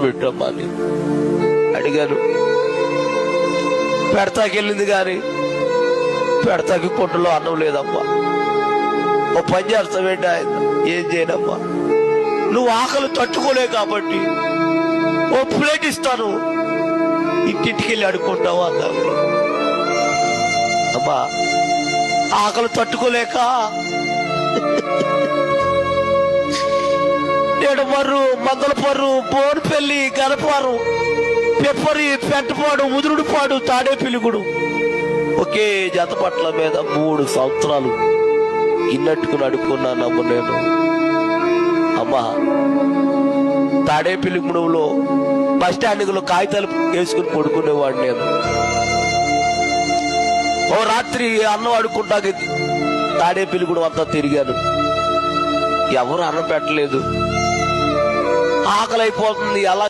పెట్టమ్మా అని అడిగాను. పెడతాకెళ్ళింది కానీ పెడతాకి పొట్టులో అన్నం లేదమ్మా. ఓ పని చేస్తావేంటి ఆయన, ఏం చేయనమ్మా, నువ్వు ఆకలి తట్టుకోలే కాబట్టి ఓ ప్లేట్ ఇస్తాను, ఇంటింటికి వెళ్ళి అడుక్కుంటావు అన్నావు. అమ్మా ఆకలి తట్టుకోలేక నేడమర్రు, మందలపర్రు, బోన్పల్లి, గనపారు, పెప్పరి, పెంటపాడు, ముదురుడుపాడు, తాడేపిలుగుడు ఒకే జత పట్ల మీద 3 సంవత్సరాలు ఇన్నట్టుకుని అడుక్కున్నానమ్మ నేను. అమ్మా తాడేపిలుగుడులో బస్టాండ్లో కాగితాలు వేసుకుని పడుకునేవాడు నేను. ఓ రాత్రి అన్నం అడుక్కుంటాకి తాడేపిలుగుడు అంతా తిరిగాను, ఎవరు అన్నం పెట్టలేదు, ఆకలి అయిపోతుంది. అలా